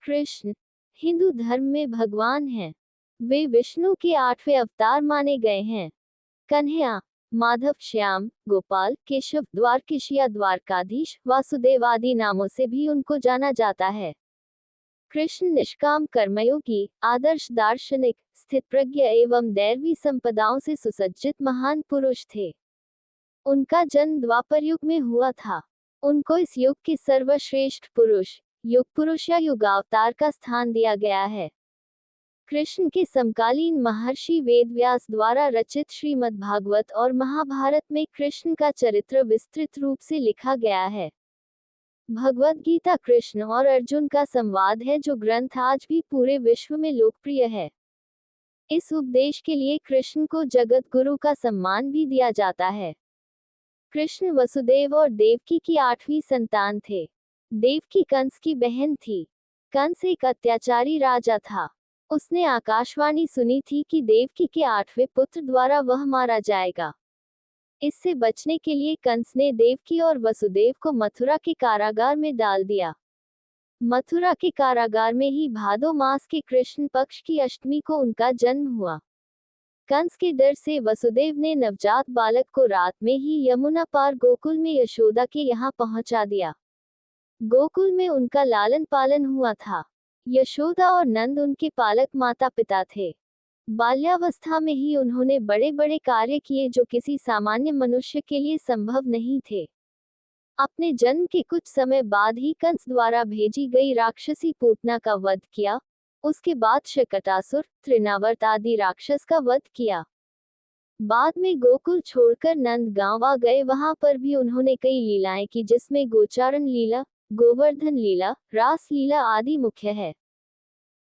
कृष्ण हिंदू धर्म में भगवान हैं। वे विष्णु के 8वें अवतार माने गए हैं। कन्हैया, माधव, श्याम, गोपाल, केशव, द्वारकीश या द्वारकाधीश, वासुदेव आदि नामों से भी उनको जाना जाता है। कृष्ण निष्काम कर्मयोगी, आदर्श दार्शनिक, स्थितप्रज्ञ एवं दैवी संपदाओं से सुसज्जित महान पुरुष थे। उनका जन्म द्वापर युग में हुआ था। उनको इस युग के सर्वश्रेष्ठ पुरुष, युग पुरुष या युगावतार का स्थान दिया गया है। कृष्ण के समकालीन महर्षि वेदव्यास द्वारा रचित श्रीमद् भागवत और महाभारत में कृष्ण का चरित्र विस्तृत रूप से लिखा गया है। भगवद गीता कृष्ण और अर्जुन का संवाद है, जो ग्रंथ आज भी पूरे विश्व में लोकप्रिय है। इस उपदेश के लिए कृष्ण को जगत गुरु का सम्मान भी दिया जाता है। कृष्ण वसुदेव और देवकी की 8वीं संतान थे। देवकी कंस की बहन थी। कंस एक अत्याचारी राजा था। उसने आकाशवाणी सुनी थी कि देवकी के 8वें पुत्र द्वारा वह मारा जाएगा। इससे बचने के लिए कंस ने देवकी और वसुदेव को मथुरा के कारागार में डाल दिया। मथुरा के कारागार में ही भादो मास के कृष्ण पक्ष की अष्टमी को उनका जन्म हुआ। कंस के डर से वसुदेव ने नवजात बालक को रात में ही यमुना पार गोकुल में यशोदा के यहाँ पहुंचा दिया। गोकुल में उनका लालन पालन हुआ था। यशोदा और नंद उनके पालक माता पिता थे। बाल्यावस्था में ही उन्होंने बड़े बड़े कार्य किए जो किसी सामान्य मनुष्य के लिए संभव नहीं थे। अपने जन्म के कुछ समय बाद ही कंस द्वारा भेजी गई राक्षसी पूतना का वध किया। उसके बाद शकटासुर, तृणावर्त आदि राक्षस का वध किया। बाद में गोकुल छोड़कर नंद गांव आ गए। वहां पर भी उन्होंने कई लीलाएं की, जिसमें गोचारण लीला, गोवर्धन लीला, रास लीला आदि मुख्य है।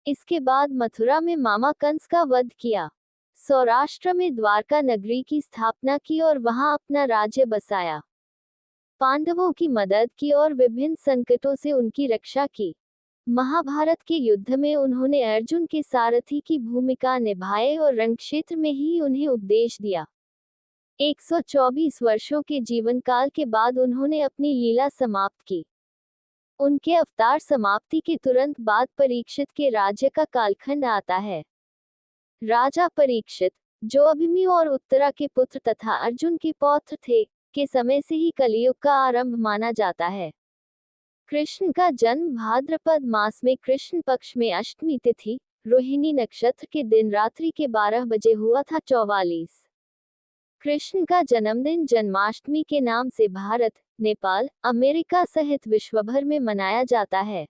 इसके बाद मथुरा में मामा कंस का वध किया। सौराष्ट्र में द्वारका नगरी की स्थापना की और वहां अपना राज्य बसाया। पांडवों की मदद की और विभिन्न संकटों से उनकी रक्षा की। महाभारत के युद्ध में उन्होंने अर्जुन के सारथी की भूमिका निभाई और रणक्षेत्र में ही उन्हें उपदेश दिया। 124 वर्षों के जीवन काल के बाद उन्होंने अपनी लीला समाप्त की। उनके अवतार समाप्ति के तुरंत बाद परीक्षित के राज्य का कालखंड आता है। राजा परीक्षित, जो अभिमन्यु और उत्तरा के पुत्र तथा अर्जुन के पौत्र थे, के समय से ही कलियुग का आरंभ माना जाता है। कृष्ण का जन्म भाद्रपद मास में कृष्ण पक्ष में अष्टमी तिथि, रोहिणी नक्षत्र के दिन रात्रि के 12 बजे हुआ था। 44 कृष्ण का जन्मदिन जन्माष्टमी के नाम से भारत, नेपाल, अमेरिका सहित विश्वभर में मनाया जाता है।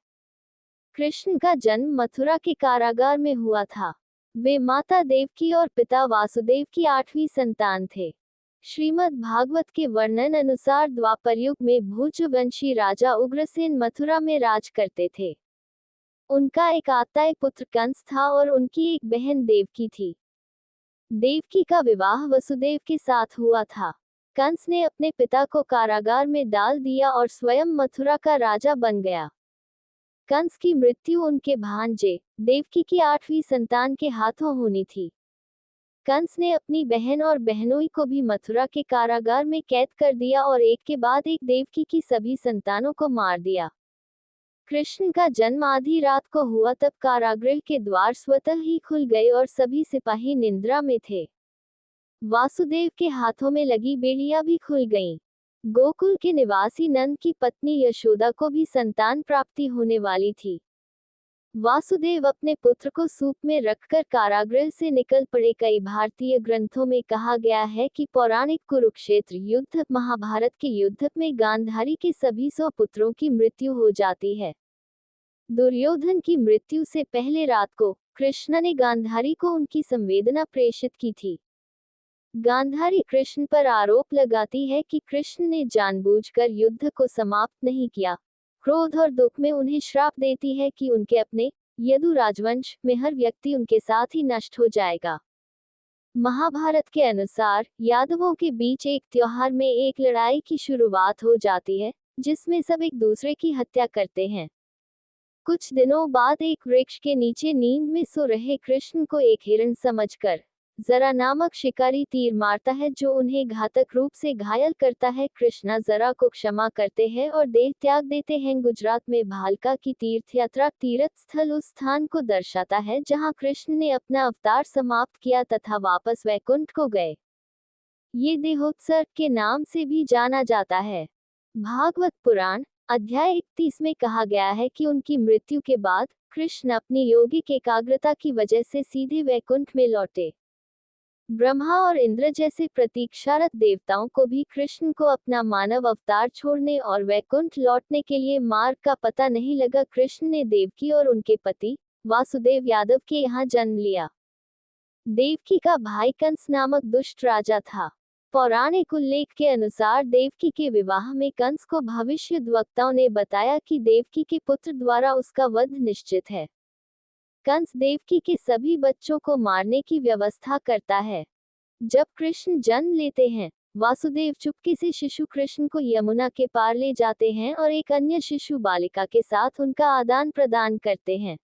कृष्ण का जन्म मथुरा के कारागार में हुआ था। वे माता देवकी और पिता वासुदेव की 8वीं संतान थे। श्रीमद् भागवत के वर्णन अनुसार द्वापर युग में भूजवंशी राजा उग्रसेन मथुरा में राज करते थे। उनका एक आताय पुत्र कंस था और उनकी एक बहन देवकी थी। देवकी का विवाह वसुदेव के साथ हुआ था। कंस ने अपने पिता को कारागार में डाल दिया और स्वयं मथुरा का राजा बन गया। कंस की मृत्यु उनके भांजे, देवकी की 8वीं संतान के हाथों होनी थी। कंस ने अपनी बहन और बहनोई को भी मथुरा के कारागार में कैद कर दिया और एक के बाद एक देवकी की सभी संतानों को मार दिया। कृष्ण का जन्म आधी रात को हुआ, तब कारागृह के द्वार स्वतः ही खुल गए और सभी सिपाही निद्रा में थे। वासुदेव के हाथों में लगी बेड़ियां भी खुल गईं। गोकुल के निवासी नंद की पत्नी यशोदा को भी संतान प्राप्ति होने वाली थी। वासुदेव अपने पुत्र को सूप में रखकर कारागृह से निकल पड़े। कई भारतीय ग्रंथों में कहा गया है कि पौराणिक कुरुक्षेत्र युद्ध, महाभारत के युद्ध में गांधारी के सभी 100 पुत्रों की मृत्यु हो जाती है। दुर्योधन की मृत्यु से पहले रात को कृष्ण ने गांधारी को उनकी संवेदना प्रेषित की थी। गांधारी कृष्ण पर आरोप लगाती है कि कृष्ण ने जानबूझकर युद्ध को समाप्त नहीं किया। क्रोध और दुख में उन्हें श्राप देती है कि उनके अपने यदु राजवंश में हर व्यक्ति उनके साथ ही नष्ट हो जाएगा। महाभारत के अनुसार यादवों के बीच एक त्योहार में एक लड़ाई की शुरुआत हो जाती है, जिसमें सब एक दूसरे की हत्या करते हैं। कुछ दिनों बाद एक वृक्ष के नीचे नींद में सो रहे कृष्ण को एक हिरण समझकर जरा नामक शिकारी तीर मारता है जो उन्हें घातक रूप से घायल करता है। कृष्णा जरा को क्षमा करते हैं और देह त्याग देते हैं। गुजरात में भालका की तीर्थ यात्रा तीर्थ स्थल उस स्थान को दर्शाता है जहां कृष्ण ने अपना अवतार समाप्त किया तथा वापस वैकुंठ को गए। ये देहोत्सर्ग के नाम से भी जाना जाता है। भागवत पुराण अध्याय 31 में कहा गया है कि उनकी मृत्यु के बाद कृष्ण अपनी योगिक एकाग्रता की वजह से सीधे वैकुंठ में लौटे। ब्रह्मा और इंद्र जैसे प्रतीक्षारत देवताओं को भी कृष्ण को अपना मानव अवतार छोड़ने और वैकुंठ लौटने के लिए मार्ग का पता नहीं लगा। कृष्ण ने देवकी और उनके पति वासुदेव यादव के यहाँ जन्म लिया। देवकी का भाई कंस नामक दुष्ट राजा था। पौराणिक उल्लेख के अनुसार देवकी के विवाह में कंस को भविष्यद्वक्ताओं ने बताया कि देवकी के पुत्र द्वारा उसका वध निश्चित है। कंस देवकी के सभी बच्चों को मारने की व्यवस्था करता है। जब कृष्ण जन्म लेते हैं, वासुदेव चुपके से शिशु कृष्ण को यमुना के पार ले जाते हैं और एक अन्य शिशु बालिका के साथ उनका आदान प्रदान करते हैं।